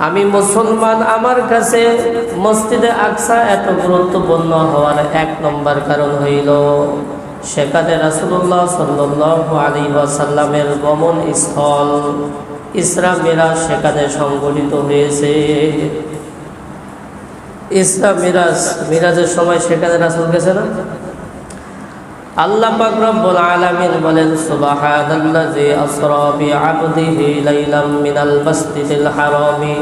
আমি মুসলমান, আমার কাছে মসজিদে আকসা এত গুরুত্বপূর্ণ হওয়ার এক নম্বর কারণ হইল সেখানে রাসূলুল্লাহ সাল্লাল্লাহু আলাইহি ওয়াসাল্লামের গমন স্থল ইসরা মিরাজ সেখানে সংঘটিত হয়েছে। ইসরা মিরাজের সময় সেখানে রাসূল গেছে না? আল্লাহ পাক রব্বুল আলামিন বলেন, সুবহানাল্লাযী আসরা বিআবদিহি লাইলাম মিনাল মাসজিদিল হারামি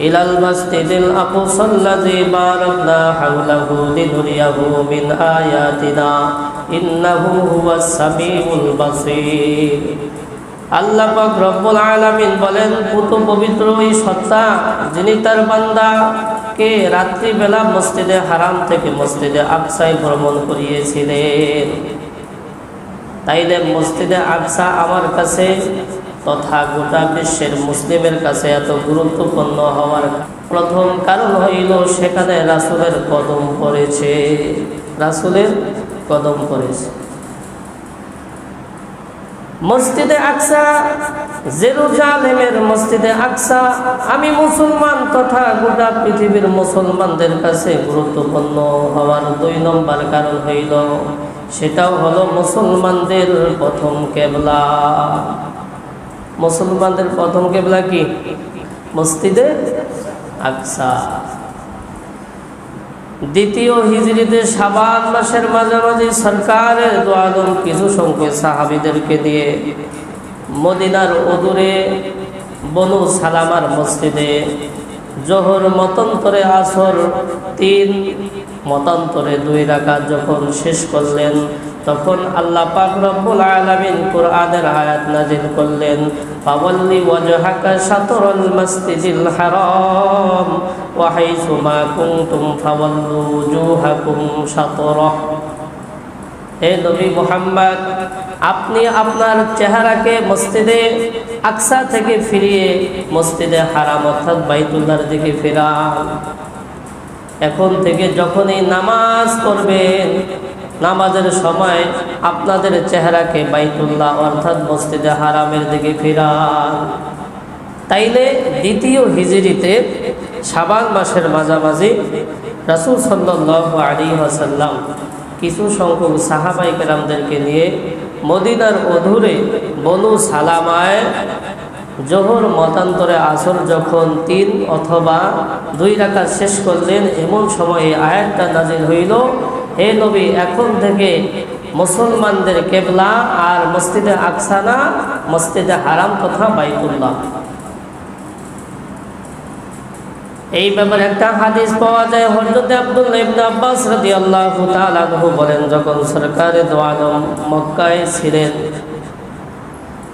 ইলাল মাসজিদিল আকসাল্লাযী বারাকনা হাওলাহু লিনুরিয়াহু মিন আয়াতিনা ইন্নাহু হুয়াস সামিউল বাসীর। আল্লাহ পাক রব্বুল আলামিন বলেন, পুত পবিত্র ওই সত্তা যিনি তার বান্দাকে রাত্রিবেলা মসজিদে হারাম থেকে মসজিদে আকসায় ভ্রমণ করিয়েছিলেন। তাইলে মসজিদে আকসা আমার কাছে তথা গোটা বিশ্বের মুসলিমের কাছে এত গুরুত্বপূর্ণ হওয়ার প্রথম কারণ হইল সেখানে রাসূলের কদম পড়েছে। রাসূলের কদম পড়েছে। মসজিদে আকসা, জেরুজালেমের মসজিদে আকসা আমি মুসলমান তথা গোটা পৃথিবীর মুসলমানদের কাছে গুরুত্বপূর্ণ হওয়ার 2 নম্বর কারণ হইল সেটাও হলো মুসলমানদের প্রথম কিবলা। মুসলমানদের প্রথম কিবলা কি? মসজিদে আকসা। দ্বিতীয় হিজরিতে শাবান মাসের মাঝামাঝি সরকারের দো আলম কিছু সংখ্যক সাহাবীদেরকে দিয়ে মদিনার অদূরে বনু সালামার মসজিদে জোহর মতান্তরে আসর 3 মতান্তরে 2 রাকাত যখন শেষ করলেন তখন আল্লাহ পাক রব্বুল আলামিন কোরআনের আয়াত নাযিল করলেন, ফাওয়াল্লি ওয়াজহাকা শাতরাল মাসজিদিল হারাম ওয়া হাইসু মা কুনতুম ফাওয়াল্লু ওজুহাকুম শাতরাহ। হে নবী মুহাম্মদ, আপনি আপনার চেহারাকে মসজিদে আকসা থেকে ফিরিয়ে মসজিদে হারাম অর্থাৎ বাইতুল্লাহর দিকে ফেরান। এখন থেকে যখনই নামাজ পড়বেন নামাজের সময় আপনাদের চেহারাকে বাইতুল্লাহ অর্থাৎ মসজিদে হারামের দিকে ফেরান। তাইলে দ্বিতীয় হিজরিতে শাবান মাসের মাঝামাঝি রাসূল সাল্লাল্লাহু আলাইহি ওয়াসাল্লাম কিছু সংখ্যক সাহাবায়ে কেরামদেরকে নিয়ে মদিনার অদূরে বনু সালামায় জোহর মতান্তরে আসর যখন 3 অথবা 2 রাকাত শেষ করলেন এমন সময়ে আয়াতটা নাযিল হইল, হে নবী, এখন থেকে মুসলমানদের কিবলা আর মসজিদে আকসা না, মসজিদে হারাম তথা বাইতুল্লাহ। এই ব্যাপারে একটা হাদিস পাওয়া যায়, হযরত আব্দুল্লাহ ইবনে আব্বাস রাদিয়াল্লাহু তাআলা আনহু বলেন, যখন সরকারে দো আলম মক্কায় ছিলেন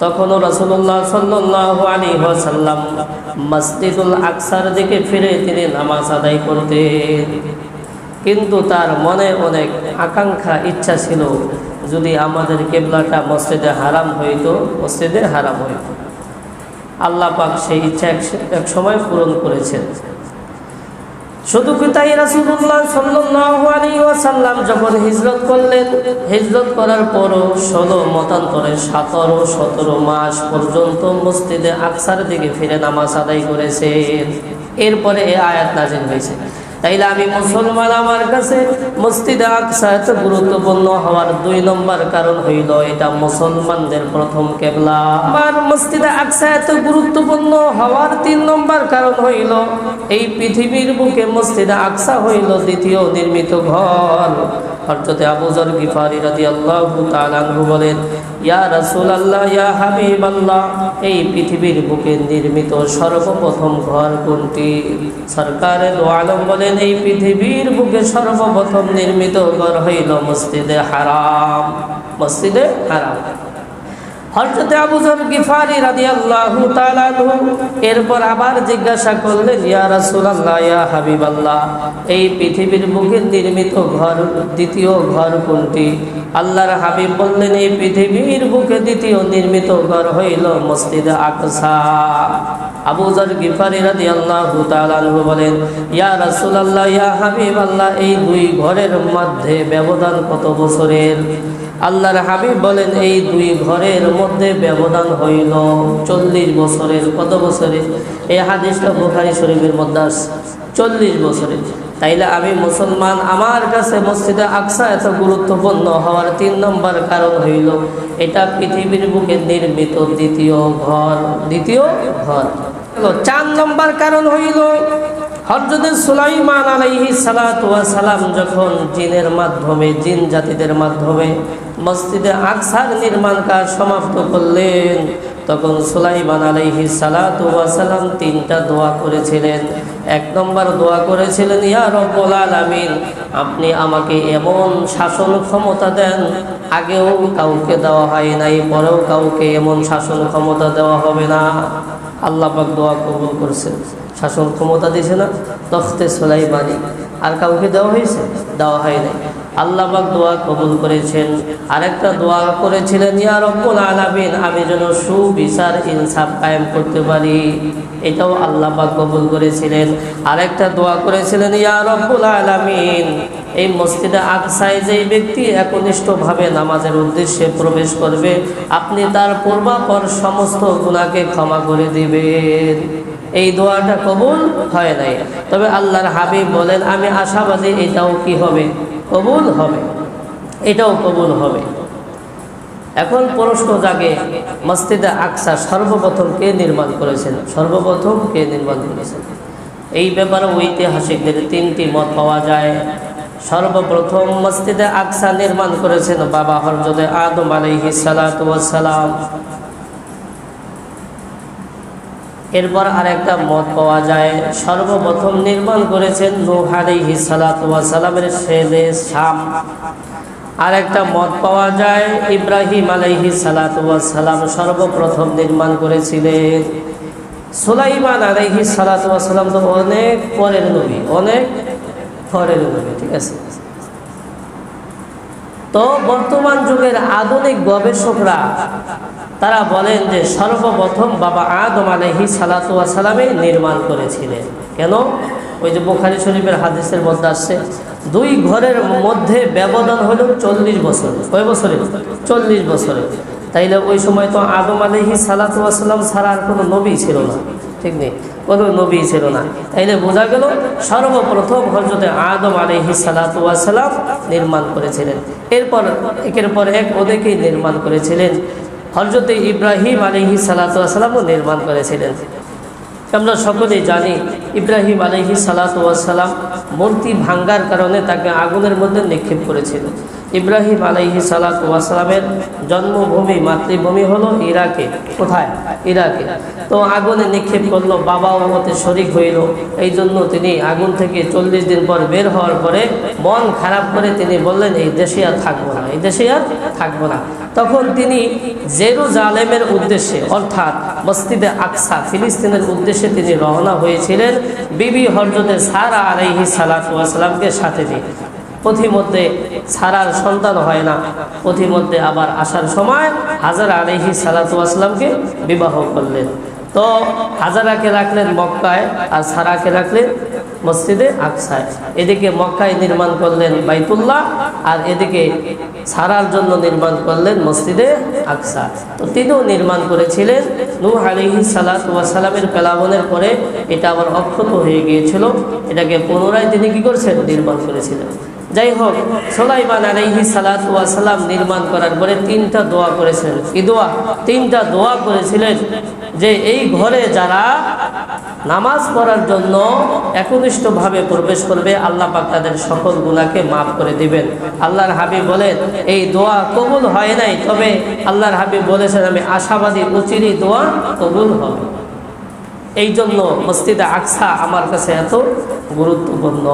তখনও রাসূলুল্লাহ সাল্লাল্লাহু আলাইহি ওয়াসাল্লাম মসজিদুল আকসার দিকে ফিরে তিনি নামাজ আদায় করতেন। কিন্তু তার মনে অনেক আকাঙ্ক্ষা ইচ্ছা ছিল, যদি আমাদের কিবলাটা মসজিদে হারাম হইতো, মসজিদে হারাম হইতো। আল্লাহ পাক সেই ইচ্ছা এক সময় পূরণ করেছেন। শুধু কি তাই, রাসূলুল্লাহ সাল্লাল্লাহু আলাইহি ওয়াসাল্লাম যখন হিজরত করলেন, হিজরত করার পরও 16 মতান্তরে 17 মাস পর্যন্ত মসজিদে আকসার দিকে ফিরে নামাজ আদায় করেছেন। এরপরে এই আয়াত নাযিল হয়েছে। তাইলে আমি মুসলমান, আমার কাছে মসজিদে আকসা এত গুরুত্বপূর্ণ হওয়ার 2 নম্বর কারণ হইল এটা মুসলমানদের প্রথম কিবলা। আর মসজিদে আকসা এত গুরুত্বপূর্ণ হওয়ার 3 নম্বর কারণ হইল এই পৃথিবীর বুকে মসজিদে আকসা হইল দ্বিতীয় নির্মিত ঘর। হযরত আবু যর গিফারি রাদিয়াল্লাহু তাআলা আনহু বলেন, ইয়া রাসূলুল্লাহ, ইয়া হাবিবাল্লাহ, এই পৃথিবীর বুকে নির্মিত সর্বপ্রথম ঘর কোনটি? সরকারে দো আলম বলেন, এই পৃথিবীর বুকে সর্বপ্রথম নির্মিত ঘর হইল মসজিদে হারাম। মসজিদে হারাম। হযরত আবু যর গিফারি রাদিয়াল্লাহু তাআলা আনহু এরপর আবার জিজ্ঞাসা করলেন, ইয়া রাসূলুল্লাহ, ইয়া হাবিবাল্লাহ, এই পৃথিবীর বুকে নির্মিত ঘর দ্বিতীয় ঘর কোনটি? আল্লাহর হাবিব বললেন, এই পৃথিবীর বুকে দ্বিতীয় নির্মিত ঘর হইল মসজিদে আকসা। আবু যর গিফারি রাদিয়াল্লাহু তাআলা আনহু বলেন, ইয়া রাসূলুল্লাহ, ইয়া হাবিবাল্লাহ, এই 2 ঘরের মধ্যে ব্যবধান কত বছরের? আল্লাহর হাবিব বলেন এই দুই ঘরের মধ্যে ব্যবধান হইল 40 বছরের। কত বছরের? এই হাদিসটা বুখারী শরীফের মধ্যে আছে 40 বছরের। তাইলে আমি মুসলমান, আমার কাছে মসজিদে আকসা এত গুরুত্বপূর্ণ হওয়ার 3 নম্বর কারণ হইল এটা পৃথিবীর বুকে নির্মিত দ্বিতীয় ঘর। 4 নম্বর কারণ হইল হযরত সুলাইমান আলাইহিস সালাতু ওয়াস সালাম যখন জিনের মাধ্যমে, জিন জাতিদের মাধ্যমে মসজিদে আকসার নির্মাণ কাজ সমাপ্ত করলেন, তখন সুলাইমান আলাইহিস সালাতু ওয়াস সালাম 3টা দোয়া করেছিলেন। 1 নম্বর দোয়া করেছিলেন, ইয়া রব্বুল আলামিন, আপনি আমাকে এমন শাসন ক্ষমতা দেন, আগেও কাউকে দেওয়া হয় নাই, পরেও কাউকে এমন শাসন ক্ষমতা দেওয়া হবে না। আল্লাহ পাক দোয়া কবুল করেছেন, শাসন ক্ষমতা দিয়েছে না তখতে সুলাইমানি। আর কাউকে দেওয়া হয়েছে? দেওয়া হয় নাই। আল্লাহ পাক দোয়া কবুল করেছেন। আরেকটা দোয়া করেছিলেন, ইয়া রব্বুল আলামিন, আমি যেন সুবিচার ইনসাফ কায়েম করতে পারি, এটাও আল্লাহ পাক কবুল করেছিলেন। আরেকটা দোয়া করেছিলেন, ইয়া রব্বুল আলামিন, এই মসজিদে আকসায় যে ব্যক্তি একনিষ্ঠভাবে নামাজের উদ্দেশ্যে প্রবেশ করবে, আপনি তার পূর্বাপর সমস্ত গুনাহকে ক্ষমা করে দিবেন। এই দোয়াটা কবুল হয় নাই, তবে আল্লাহর হাবিব বলেন আমি আশাবাদী এটাও কি হবে? কবুল হবে, এটাও কবুল হবে। এখন প্রশ্ন জাগে, মসজিদে আকসা সর্বপ্রথম কে নির্মাণ করেছেন? সর্বপ্রথম কে নির্মাণ করেছেন? এই ব্যাপারে ঐতিহাসিকদের 3টি মত পাওয়া যায়। সর্বপ্রথম মসজিদে আকসা নির্মাণ করেছেন বাবা হযরত আদম আলাইহিস সালাতু ওয়াস সালাম। এরপর আরেকটা মত পাওয়া যায়, সর্বপ্রথম নির্মাণ করেছেন নূহ আলাইহিস সালাতু ওয়াস সালামের ছেলে শাম। আরেকটা মত পাওয়া যায় ইব্রাহিম আলাইহিস সালাতু ওয়াস সালাম সর্বপ্রথম নির্মাণ করেছিলেন। সুলাইমান আলাইহিস সালাতু ওয়াস সালাম তো অনেক পরের নবী, অনেক পরের নবী, ঠিক আছে। তো বর্তমান যুগের আধুনিক গবেষকরা তারা বলেন যে সর্বপ্রথম বাবা আদম আলাইহিস সালাতু ওয়াস সালামই নির্মাণ করেছিলেন। কেন? ওই যে বুখারী শরীফের হাদিসের মধ্যে আসছে, 2 ঘরের মধ্যে ব্যবধান হলো 40 বছর। কয় বছরে? 40 বছরে। তাইলে ওই সময় তো আদম আলাইহিস সালাতু ওয়াস সালাম ছাড়া আর কোনো নবী ছিল না, ঠিক নেই, কোনো নবী ছিল না। তাইলে বোঝা গেল সর্বপ্রথম হযরত আদম আলাইহিস সালাতু ওয়াস সালাম নির্মাণ করেছিলেন। এরপর একের পর এক অনেকেই নির্মাণ করেছিলেন। হযরত ইব্রাহিম আলাইহিস সালাতু ওয়াস সালামও নির্মাণ করেছিলেন। আমরা সকলেই জানি ইব্রাহিম আলাইহিস সালাতু ওয়াস সালাম মূর্তি ভাঙ্গার কারণে তাকে আগুনের মধ্যে নিক্ষেপ করেছিল। ইব্রাহিম আলাইহিস সালাতু ওয়াস সালামের জন্মভূমি, মাতৃভূমি হলো ইরাকে। কোথায়? ইরাকে। তো আগুনে নিক্ষেপ করলো, বাবাও ওতে শরীক হইল। এই জন্য তিনি আগুন থেকে 40 দিন পর বের হওয়ার পরে মন খারাপ করে তিনি বললেন এই দেশে আর থাকবো না, এই দেশে আর থাকবো না। তখন তিনি জেরুজালেমের উদ্দেশ্যে, অর্থাৎ মসজিদে আকসা ফিলিস্তিনের উদ্দেশ্যে তিনি রওনা হয়েছিলেন বিবি হযরত সারা আলাইহিস সালাতু ওয়াস সালামকে সাথে নিয়ে। পথিমধ্যে সারার সন্তান হয় না, পথিমধ্যে আবার আসার সময় হাজারা আলাইহিস সালাতু ওয়াস সালামকে বিবাহ করলেন। তো হাজারাকে রাখলেন মক্কায় আর সারাকে রাখলেন মসজিদে আকসায়। এদিকে মক্কায় নির্মাণ করলেন বাইতুল্লাহ, আর এদিকে সারার জন্য নির্মাণ করলেন মসজিদে আকসা। তো তিনিও নির্মাণ করেছিলেন। নূহ আলাইহিস সালাতু ওয়াস সালামের প্লাবনের পরে এটা আবার অক্ষত হয়ে গিয়েছিল, এটাকে পুনরায় তিনি কি করেছেন? নির্মাণ করেছিলেন। যাই হোক, সুলাইমান আলাইহিস সালাতু ওয়াস সালাম নির্মাণ করার পরে 3টা দোয়া করেছিলেন। কি দোয়া? 3টা দোয়া করেছিলেন যে এই ঘরে যারা নামাজ পড়ার জন্য একনিষ্ঠভাবে প্রবেশ করবে, আল্লাহ পাক তাদের সকল গুনাহকে মাফ করে দিবেন। আল্লাহর হাবিব বলেন এই দোয়া কবুল হয় নাই, তবে আল্লাহর হাবিব বলেছেন আমি আশাবাদী অচিরেই দোয়া কবুল হবে। এই জন্য মসজিদে আকসা আমার কাছে এত গুরুত্বপূর্ণ।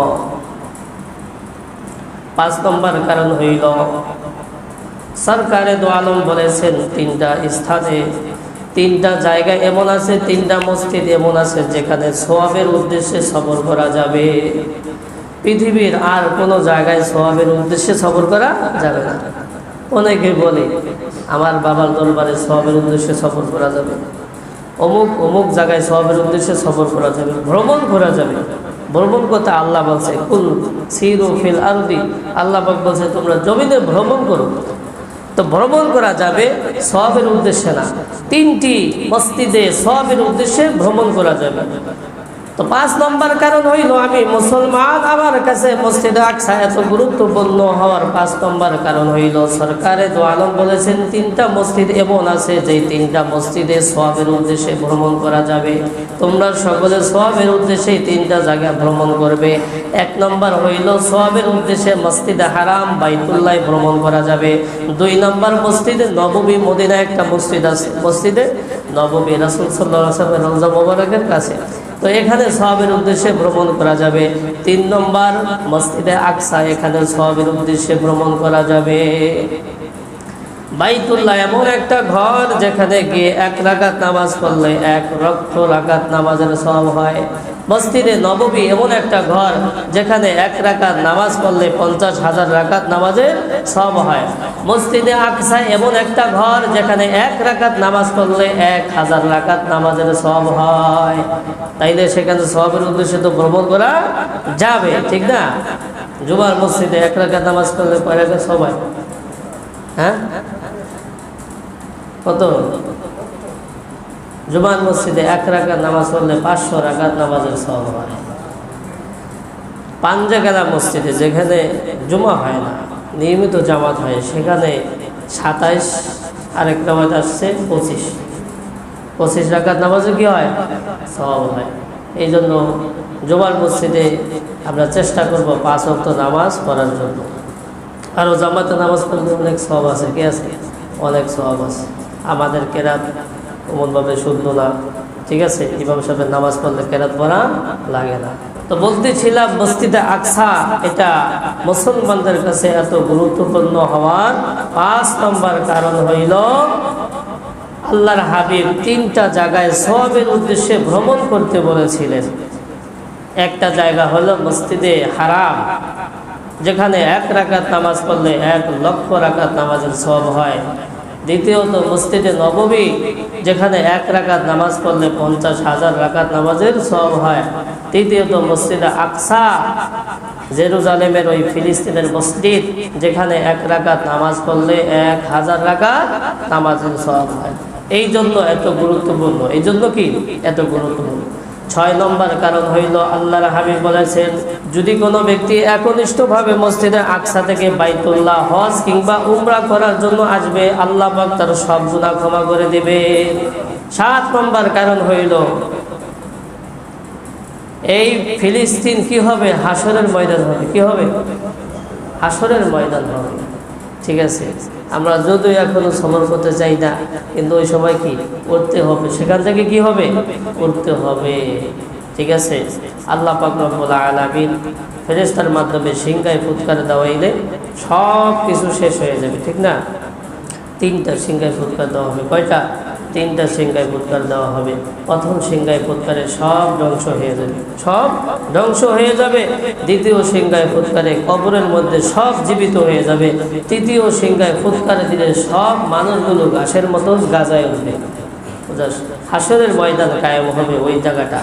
5 নম্বর কারণ হইল সরকারে দো আলম বলেছেন 3টা স্থানে, 3টা জায়গায় এমন আছে, 3টা মসজিদ এমন আছে যেখানে সওয়াবের উদ্দেশ্যে সফর করা যাবে। পৃথিবীর আর কোনো জায়গায় সওয়াবের উদ্দেশ্যে সফর করা যাবে না। অনেকে বলে আমার বাবার দরবারে সওয়াবের উদ্দেশ্যে সফর করা যাবে, অমুক অমুক জায়গায় সওয়াবের উদ্দেশ্যে সফর করা যাবে, ভ্রমণ করা যাবে। ভ্রমণ করতে আল্লাহ বলছে কুল সিরু ফিল আরদি, আল্লাহ পাক বলছে তোমরা জমিনে ভ্রমণ করো। তো ভ্রমণ করা যাবে সওয়াবের উদ্দেশ্যে না, 3টি মসজিদে সওয়াবের উদ্দেশ্যে ভ্রমণ করা যাবে। তো 5 নম্বর কারণ হইল আমি মুসলমান, আমার কাছে মসজিদে আকসা এত গুরুত্বপূর্ণ হওয়ার 5 নম্বর কারণ হইল সরকারে দো আলম বলেছেন 3টা মসজিদ এমন আছে যে 3টা মসজিদে সওয়াবের উদ্দেশ্যে ভ্রমণ করা যাবে। তোমরা সকলে সওয়াবের উদ্দেশ্যে 3টা জায়গা ভ্রমণ করবে। 1 নম্বর হইল সওয়াবের উদ্দেশ্যে মসজিদে হারাম বাইতুল্লাহ ভ্রমণ করা যাবে। 2 নম্বর মসজিদে নববী মদিনা একটা মসজিদ আছে, মসজিদে নববী রাসূল সাল্লাল্লাহু আলাইহি ওয়াসাল্লামের রওজা মোবারকের কাছে, তো এখানে সওয়াবের উদ্দেশ্যে ভ্রমণ করা যাবে। 3 নম্বর মসজিদে আকসা, এখানে সওয়াবের উদ্দেশ্যে ভ্রমণ করা যাবে। বাইতুল্লাহ এমন একটা ঘর যেখানে গিয়ে 1 রাকাত নামাজ পড়লে 1 লক্ষ রাকাত নামাজের সওয়াব হয়। মসজিদে নববী এমন একটা ঘর যেখানে 1 রাকাত নামাজ পড়লে 50,000 রাকাত নামাজের সওয়াব হয়। মসজিদে আকসা এমন একটা ঘর যেখানে 1 রাকাত নামাজ পড়লে 1000 রাকাত নামাজের সওয়াব হয়। তাইলে সেখানে সওয়াবের উদ্দেশ্যে তো ভ্রমণ করা যাবে, ঠিক না? জুমার মসজিদে 1 রাকাত নামাজ পড়লে কয় রাকাত সওয়াব হয়? হ্যাঁ, কত? জুমার মসজিদে 1 রাকাত নামাজ পড়লে 500 রাকাত নামাজের সওয়াব হয়। পাঞ্জাগালা মসজিদে যেখানে জুমা হয় না, নিয়মিত জামাত হয়, সেখানে 27, আরেক নামাজ আসছে 25 রাকাত নামাজে কি হয়? সওয়াব হয়। এই জন্য জুমার মসজিদে আমরা চেষ্টা করব 5 ওয়াক্ত নামাজ পড়ার জন্য। আরও জামাতে নামাজ পড়লে অনেক সওয়াব আছে, কি আছে? অনেক সওয়াব আছে। আমাদের কেরাত এমনভাবে শুদ্ধ না, ঠিক আছে? ইমাম সাহেবের নামাজ পড়লে কেরাত পড়া লাগে না। তো বলতেছিলাম মসজিদে আকসা এটা মুসলমানদের কাছে এত গুরুত্বপূর্ণ হওয়ার 5 নম্বর কারণ হইল আল্লাহর হাবিব 3টা জায়গায় সওয়াবের উদ্দেশ্যে ভ্রমণ করতে বলেছিলেন। একটা জায়গা হলো মসজিদে হারাম, যেখানে 1 রাকাত নামাজ পড়লে 1 লক্ষ রাকাত নামাজের সওয়াব হয়। দ্বিতীয়ত মসজিদে নববী, যেখানে 1 রাকাত নামাজ পড়লে 50,000 রাকাত নামাজের সওয়াব হয়। তৃতীয়ত মসজিদে আকসা, জেরুজালেমের ওই ফিলিস্তিনের মসজিদ, যেখানে 1 রাকাত নামাজ পড়লে 1000 রাকাত নামাজের সওয়াব হয়। এই জন্য এত গুরুত্বপূর্ণ। এই জন্য কি এত গুরুত্বপূর্ণ? 6 নম্বর কারণ হইল আল্লাহর হাবিব বলেছেন যদি কোনো ব্যক্তি একনিষ্ঠভাবে মসজিদে আকসা থেকে বাইতুল্লাহ হজ কিংবা উমরা করার জন্য আসবে, আল্লাহ পাক তার সব গুনাহ ক্ষমা করে দেবে। 7 নম্বর কারণ হইল এই ফিলিস্তিন কি হবে? হাসরের ময়দান হবে। কি হবে? হাসরের ময়দান হবে, ঠিক আছে? আমরা যদিও এখনো সফর করতে চাই না, কিন্তু ওই সময় কি করতে হবে, সেখান থেকে কি হবে? করতে হবে, ঠিক আছে? আল্লাহ পাক রব্বুল আলামিন ফেরেশতার মাধ্যমে সিংহায় ফুৎকার দেওয়াইলে সব কিছু শেষ হয়ে যাবে, ঠিক না? 3টা সিংহায় ফুৎকার দেওয়া হবে। কয়টা? 3টা সিংহায় ফুৎকার দেওয়া হবে। প্রথম সিংহায় ফুৎকারে সব ধ্বংস হয়ে যাবে, সব ধ্বংস হয়ে যাবে। দ্বিতীয় সিংহায় ফুৎকারে কবরের মধ্যে সব জীবিত হয়ে যাবে। তৃতীয় সিংহায় ফুৎকারে দিলে সব মানুষগুলো ঘাসের মতো গাজায় উঠবে। হাসরের ময়দান কায়েম হবে ওই জায়গাটা,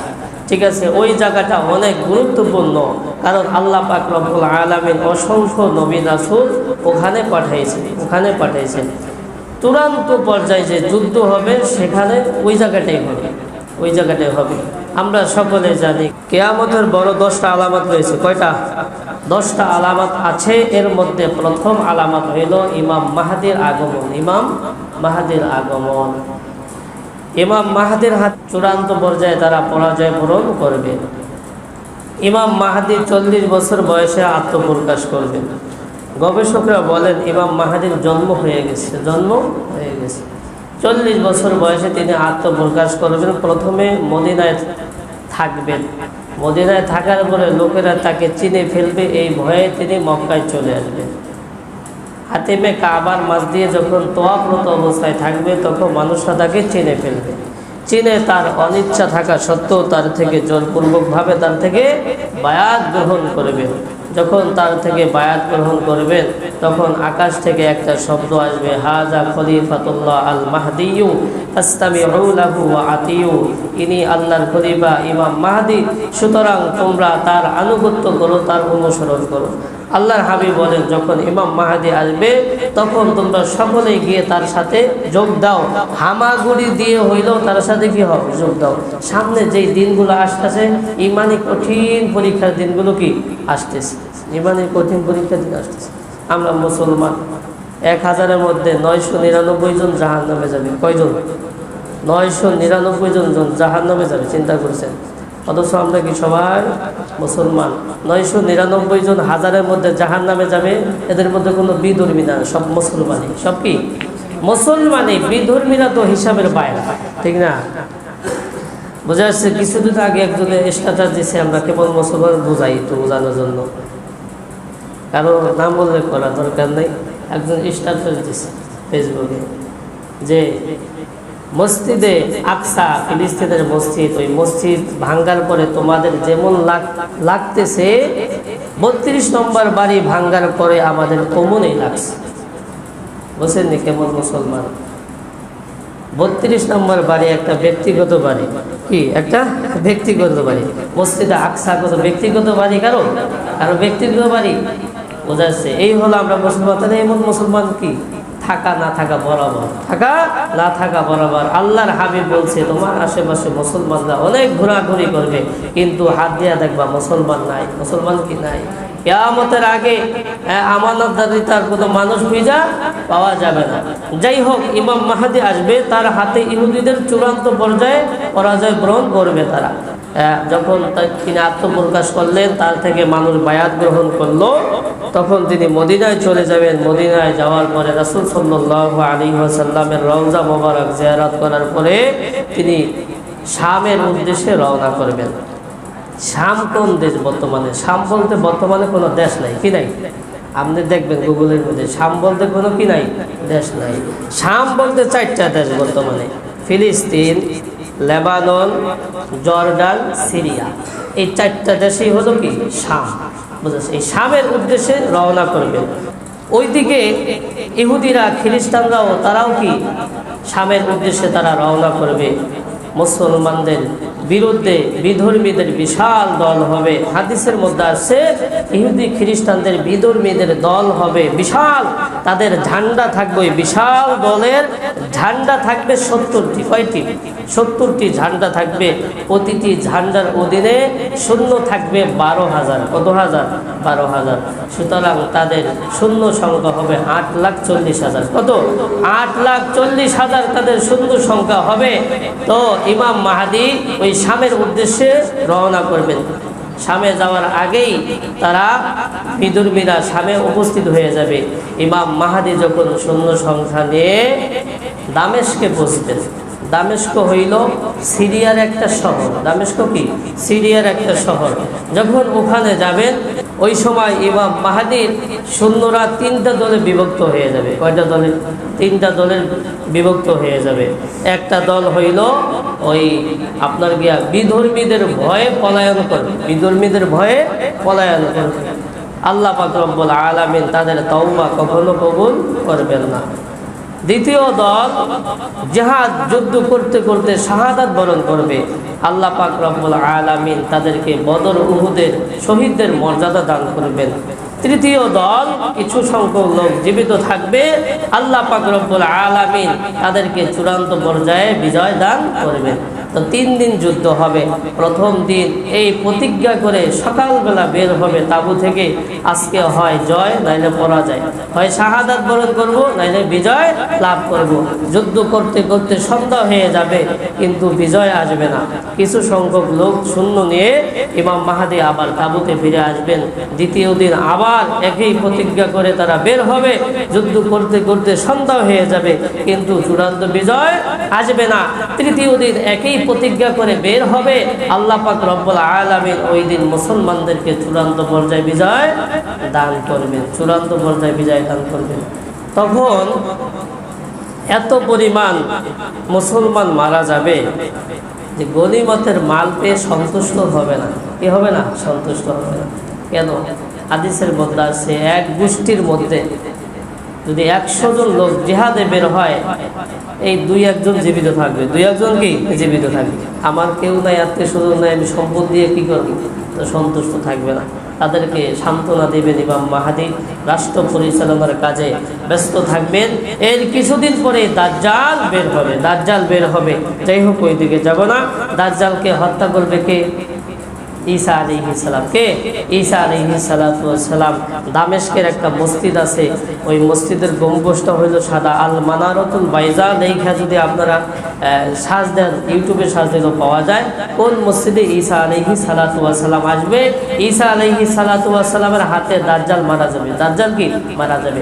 ঠিক আছে? ওই জায়গাটা অনেক গুরুত্বপূর্ণ, কারণ আল্লাহ পাক রব্বুল আলামিন অসংখ্য নবী রাসূল ওখানে পাঠাইছেন। চূড়ান্ত পর্যায়ে যে যুদ্ধ হবে সেখানে ওই জায়গাটাই হবে। আমরা সকলে জানি কিয়ামতের বড় 10টা আলামত রয়েছে। কয়টা? 10টা আলামত আছে। এর মধ্যে প্রথম আলামত হইল ইমাম মাহদীর আগমন। ইমাম মাহদীর হাত চূড়ান্ত পর্যায়ে তারা পরাজয় বরণ করবে। ইমাম মাহদী 40 বছর বয়সে আত্মপ্রকাশ করবেন। গবেষকরা বলেন ইমাম মাহদীর জন্ম হয়ে গেছে। 40 বছর বয়সে তিনি আত্মপ্রকাশ করবেন। প্রথমে মদিনায় থাকবেন। মদিনায় থাকার পরে লোকেরা তাকে চিনে ফেলবে, এই ভয়ে তিনি মক্কায় চলে আসবেন। হাতিমে কাবার মাঝ দিয়ে যখন তোয়াফরত অবস্থায় থাকবে, তখন মানুষরা তাকে চিনে ফেলবে। চিনে তার অনিচ্ছা থাকা সত্ত্বেও তার থেকে জোরপূর্বকভাবে তার থেকে বায়াত গ্রহণ করবে। যখন তার থেকে বায়াত গ্রহণ করবেন, তখন আকাশ থেকে একটা শব্দ আসবে, হাজা খলিফাতুল্লাহ আল মাহদিয়ু ফাসতামিউ লাহু ওয়া আতিউ। ইনি আল্লাহর খলিফা ইমাম মাহদি, সুতরাং তোমরা তার আনুগত্য করো, তার অনুসরণ করো। আল্লাহর হাবিব বলেন, যখন ইমাম মাহদি আসবে তখন তোমরা সকলে গিয়ে তার সাথে যোগ দাও, হামাগুড়ি দিয়ে হইলেও তার সাথে কি হবে, যোগ দাও। সামনে যেই দিনগুলো আসতেছে, ইমানি কঠিন পরীক্ষার দিনগুলো কি আসতেছে, ইমানি কঠিন পরীক্ষার দিন আসতেছে। আমরা মুসলমান 1000-এর মধ্যে 999 জন জাহান্নামে যাবে। কয়জন? 999 জন জাহান্নামে যাবে। চিন্তা করছেন? অথচ আমরা কি সবাই মুসলমান? 999 জন 1000-এর মধ্যে জাহান্নামে যাবে, এদের মধ্যে কোনো বিধর্মী না, সব মুসলমানই। সব কি মুসলমানই, বিধর্মীরা তো হিসাবের বাইরে, ঠিক না? বোঝা যাচ্ছে? কিছুদিন আগে একজনের স্ট্যাটাস দিছে, আমরা কেবল মুসলমান বোঝাই, একটু বোঝানোর জন্য, কারো নাম বললে করা দরকার নেই। একজন স্ট্যাটাস দিছে ফেসবুকে যে মসজিদে আকসা, ফিলিস্তিনের মসজিদ, ওই মসজিদ ভাঙ্গার পরে তোমাদের যেমন লাগতেছে, 32 নম্বর বাড়ি ভাঙ্গার পরে আমাদের কমনই লাগছে। বুঝছেন নি কেমন মুসলমান? 32 নম্বর বাড়ি একটা ব্যক্তিগত বাড়ি। কি একটা ব্যক্তিগত বাড়ি? মসজিদে আকসা কত ব্যক্তিগত বাড়ি, কারো ব্যক্তিগত বাড়ি। বোঝা যাচ্ছে? এই হলো আমরা মুসলমান। তাহলে এমন মুসলমান কি থাকা না থাকা বরাবর, থাকা না থাকা বরাবর। আল্লাহর হাবিব বলছে, তোমার আশেপাশে মুসলমানরা অনেক ঘোরাঘুরি করবে, কিন্তু হাত দিয়া দেখবা মুসলমান নাই। মুসলমান কি নাই? কিয়ামতের আগে আমানতদারিতার কোনো মানুষ খুঁজা পাওয়া যাবে না। যাই হোক, ইমাম মাহদি আসবে, তার হাতে ইহুদিদের চূড়ান্ত পর্যায়ে পরাজয় গ্রহণ করবে তারা। যখন তিনি আত্মপ্রকাশ করলেন, তার থেকে মানুষ বায়াত গ্রহণ করলো, তখন তিনি মদিনায় চলে যাবেন। মদিনায় যাওয়ার পরে রাসূল সাল্লাল্লাহু আলাইহি ওয়াসাল্লামের রওজা মোবারক জিয়ারত করার পরে তিনি শামের উদ্দেশ্যে রওনা করবেন। শাম কোন দেশ বর্তমানে? শাম বলতে বর্তমানে কোনো দেশ নাই, কি নাই? আপনি দেখবেন গুগলের মধ্যে, শাম বলতে কোনো কি নাই, দেশ নাই। শাম বলতে 4টা দেশ বর্তমানে: ফিলিস্তিন, লেবানন, জর্ডান, সিরিয়া। এই 4টা দেশই হলো কি শাম। বুঝেছে? এই শামের উদ্দেশ্যে রওনা করবেন। ওইদিকে ইহুদিরা, খ্রিস্টানরাও, তারাও কি শামের উদ্দেশ্যে তারা রওনা করবে। মুসলমানদের বিরুদ্ধে বিধর্মীদের বিশাল দল হবে। হাদিসের মধ্যে আছে, ইহুদি খ্রিস্টানদের বিধর্মীদের দল হবে বিশাল, তাদের ঝান্ডা থাকবে, বিশাল দলের ঝান্ডা থাকবে 70টি। কয়টি? 70টি ঝান্ডা থাকবে। প্রতিটি ঝান্ডার অধীনে সৈন্য থাকবে 12,000। কত হাজার? 12,000। সুতরাং তাদের সৈন্য সংখ্যা হবে 8,40,000। কত? 8,40,000 তাদের সৈন্য সংখ্যা হবে। তো ইমাম মাহদি ওই শামের উদ্দেশ্যে রওনা করবেন। শামে যাওয়ার আগেই তারা বিধর্মীরা শামে উপস্থিত হয়ে যাবে। ইমাম মাহদি যখন সৈন্য সংখ্যা নিয়ে দামেস্কে পৌঁছবেন। দামেস্ক হইল সিরিয়ার একটা শহর। দামেস্ক কি? সিরিয়ার একটা শহর। যখন ওখানে যাবেন, ওই সময় ইমাম মাহদির সৈন্যরা 3টা দলে বিভক্ত হয়ে যাবে। কয়টা দলে? 3টা দলের বিভক্ত হয়ে যাবে। একটা দল হইল ওই আপনার গিয়া বিধর্মীদের ভয়ে পলায়ন করবে, বিধর্মীদের ভয়ে পলায়ন করবে। আল্লাহ পাক রব্বুল আলামিন তাদের তওবা কখনো কবুল করবেন না। দ্বিতীয় দল জিহাদ, যুদ্ধ করতে করতে শাহাদাত বরণ করবে। আল্লাহ পাক রব্বুল আলামিন তাদেরকে বদর, উহুদের শহীদদের মর্যাদা দান করবেন। তৃতীয় দল, কিছু সংখ্যক লোক জীবিত থাকবে, আল্লাহ পাক রব্বুল আলামিন তাদেরকে চূড়ান্ত পর্যায়ে বিজয় দান করবেন। তো 3 দিন যুদ্ধ হবে। প্রথম দিন এই প্রতিজ্ঞা করে সকালবেলা বের হবে তাঁবু থেকে, আজকে হয় জয় নাইলে পরাজয়, হয় শাহাদাত বরণ করব নাইলে বিজয় লাভ করব। যুদ্ধ করতে করতে সন্ধ্যা হয়ে যাবে, কিন্তু বিজয় আসবে না। কিছু সংখ্যক লোক শূন্য নিয়ে ইমাম মাহদি আবার তাঁবুতে ফিরে আসবেন। দ্বিতীয় দিন আবার একই প্রতিজ্ঞা করে তারা বের হবে। যুদ্ধ করতে করতে সন্ধ্যা হয়ে যাবে, কিন্তু চূড়ান্ত বিজয় আসবে না। তৃতীয় দিন একই প্রতিজ্ঞা করে বের হবে। আল্লাহ পাক রব্বুল আলামিন ওই দিন মুসলমানদেরকে চূড়ান্ত পর্যায়ে বিজয় দান করবেন, চূড়ান্ত পর্যায়ে বিজয় দান করবেন। তখন এত পরিমাণ মুসলমান মারা যাবে যে গনিমতের মাল পেয়ে সন্তুষ্ট হবে না। কি হবে না? সন্তুষ্ট হবে না। কেন? হাদিসের মধ্যে আছে, এক গোষ্ঠীর মধ্যে যদি 100 জন লোক জিহাদে বের হয়, এই 2-1 জন জীবিত থাকবে, 2-1 জন কি জীবিত থাকবে। আমার কেউ নাই, আত্মীয় স্বজন নাই, আমি সম্পদ দিয়ে কি করব? তো সন্তুষ্ট থাকবে না। তাদেরকে সান্ত্বনা দেবেন ইমাম মাহদী, রাষ্ট্র পরিচালনার কাজে ব্যস্ত থাকবেন। এর কিছুদিন পরে দাজ্জাল বের হবে, দাজ্জাল বের হবে। যাই হোক, ওই দিকে যাব না। দাজ্জালকে হত্যা করবে কে? ঈসা আলাইহিস সালাম। কে? ঈসা আলাইহিস সালাতু ওয়াস সালাম। দামেস্কের একটা মসজিদ আছে, ওই মসজিদের গম্বুজটা হইলো সাদা, আল মানারাতুল বাইজা। লেখা যদি আপনারা সার্চ দেন, ইউটিউবে সার্চ দিলেও পাওয়া যায় কোন মসজিদে ঈসা আলাইহিস সালাতু ওয়াস সালাম আসবে। ঈসা আলাইহিস সালাতু ওয়াস সালামের হাতে দাজ্জাল মারা যাবে। দাজ্জাল কি মারা যাবে।